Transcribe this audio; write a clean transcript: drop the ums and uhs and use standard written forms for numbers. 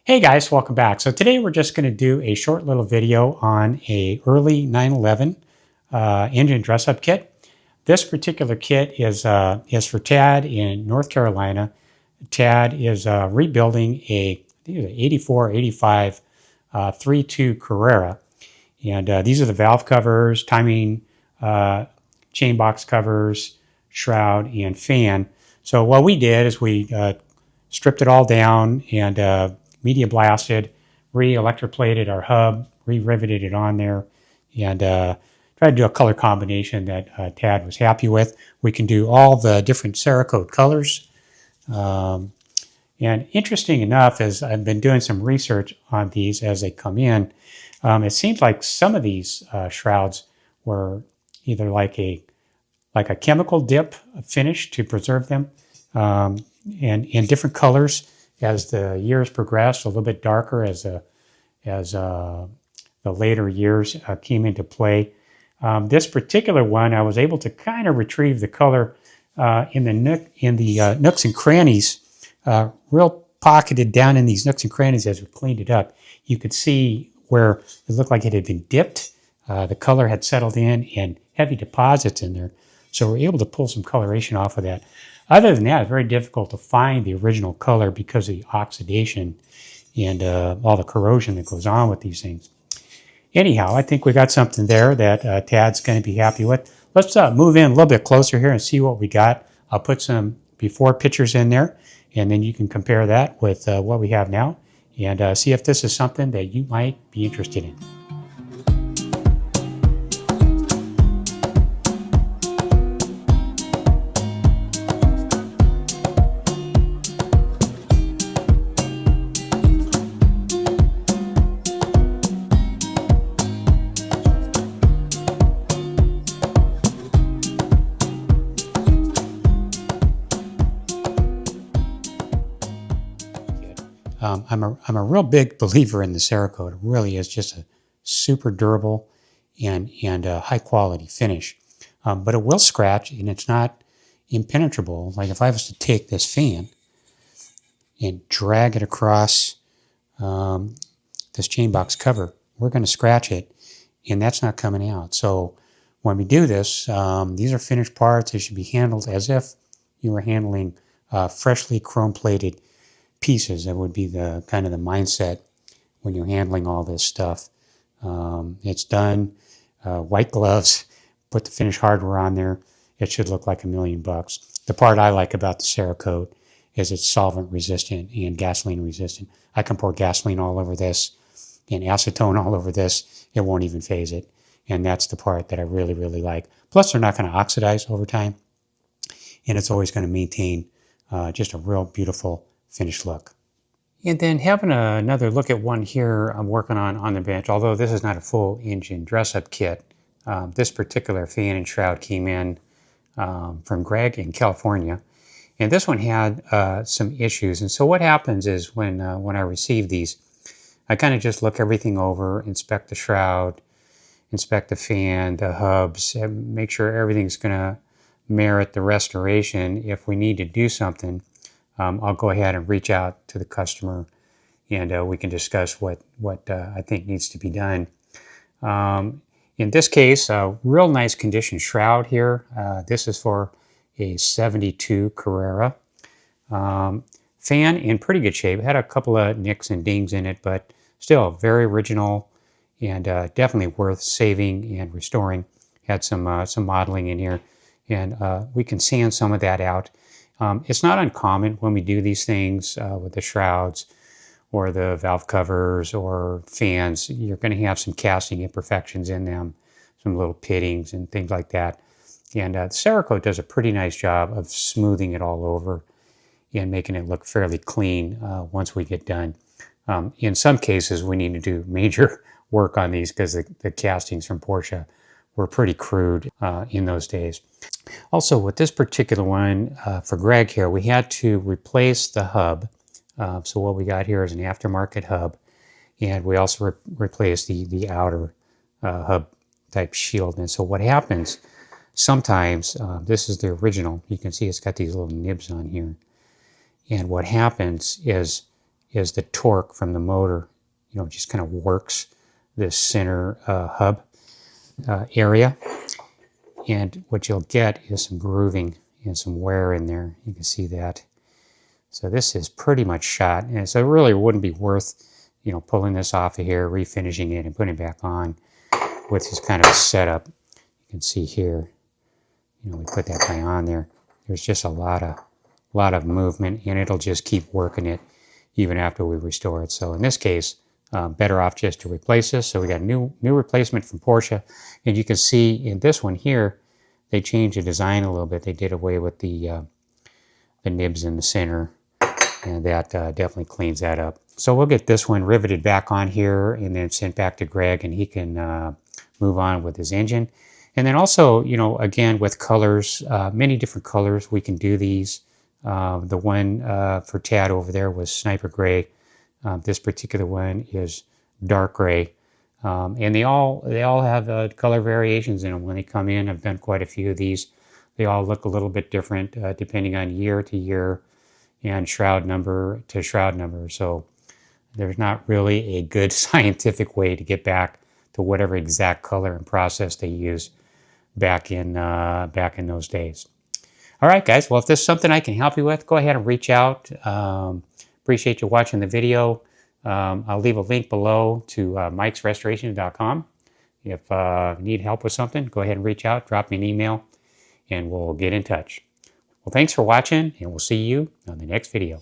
Hey guys, welcome back. So today we're just going to do a short little video on a early 911 engine dress-up kit. This particular kit is for Tad in North Carolina. Tad is rebuilding I think it's an 84, 85 3.2 Carrera. And these are the valve covers, timing chain box covers, shroud, and fan. So what we did is we stripped it all down and media blasted, re-electroplated our hub, re-riveted it on there, and tried to do a color combination that Tad was happy with. We can do all the different Cerakote colors. And interesting enough, as I've been doing some research on these as they come in, it seems like some of these shrouds were either like a chemical dip finish to preserve them, and in different colors. As the years progressed, a little bit darker as the later years came into play. This particular one, I was able to kind of retrieve the color in the nooks and crannies, real pocketed down in these nooks and crannies as we cleaned it up. You could see where it looked like it had been dipped. The color had settled in and heavy deposits in there. So we're able to pull some coloration off of that. Other than that, it's very difficult to find the original color because of the oxidation and all the corrosion that goes on with these things. Anyhow, I think we got something there that Tad's going to be happy with. Let's move in a little bit closer here and see what we got. I'll put some before pictures in there, and then you can compare that with what we have now and see if this is something that you might be interested in. I'm a real big believer in the Cerakote. It really is just a super durable and high quality finish. But it will scratch and it's not impenetrable. Like if I was to take this fan and drag it across this chain box cover, we're going to scratch it and that's not coming out. So when we do this, these are finished parts. They should be handled as if you were handling freshly chrome plated pieces. That would be the kind of the mindset when you're handling all this stuff. It's done. White gloves, put the finished hardware on there. It should look like $1 million. The part I like about the Cerakote is it's solvent resistant and gasoline resistant. I can pour gasoline all over this and acetone all over this. It won't even phase it. And that's the part that I really, really like. Plus, they're not going to oxidize over time. And it's always going to maintain just a real beautiful finished look. And then having another look at one here I'm working on the bench, although this is not a full engine dress-up kit. This particular fan and shroud came in from Greg in California. And this one had some issues. And so what happens is when I receive these, I kind of just look everything over, inspect the shroud, inspect the fan, the hubs, and make sure everything's going to merit the restoration. If we need to do something, I'll go ahead and reach out to the customer and we can discuss what I think needs to be done. In this case, a real nice condition shroud here. This is for a 72 Carrera. Fan in pretty good shape. It had a couple of nicks and dings in it, but still very original and definitely worth saving and restoring. Had some modeling in here, and we can sand some of that out. It's not uncommon when we do these things with the shrouds or the valve covers or fans. You're going to have some casting imperfections in them, some little pittings and things like that. And the Cerakote does a pretty nice job of smoothing it all over and making it look fairly clean once we get done. In some cases, we need to do major work on these because the castings from Porsche were pretty crude in those days. Also, with this particular one, for Greg here, we had to replace the hub. So what we got here is an aftermarket hub, and we also replaced the outer hub type shield. And so what happens, sometimes, this is the original, you can see it's got these little nibs on here. And what happens is is the torque from the motor, you know, just kind of works this center hub area. And what you'll get is some grooving and some wear in there. You can see that. So this is pretty much shot. And so it really wouldn't be worth, you know, pulling this off of here, refinishing it, and putting it back on with this kind of a setup. You can see here, you know, we put that guy on there. There's just a lot of movement, and it'll just keep working it even after we restore it. So in this case, better off just to replace this. So we got a new replacement from Porsche, and you can see in this one here, they changed the design a little bit. They did away with the nibs in the center, and that definitely cleans that up. So we'll get this one riveted back on here and then sent back to Greg, and he can move on with his engine. And then also, you know, again, with colors, many different colors, we can do these. The one for Tad over there was Sniper Gray. This particular one is dark gray. And they all have color variations in them when they come in. I've done quite a few of these. They all look a little bit different depending on year to year and shroud number to shroud number. So there's not really a good scientific way to get back to whatever exact color and process they used back in those days. All right, guys. Well, if this is something I can help you with, go ahead and reach out. Appreciate you watching the video. I'll leave a link below to mikesrestoration.com. If you need help with something, go ahead and reach out, drop me an email, and we'll get in touch. Well, thanks for watching, and we'll see you on the next video.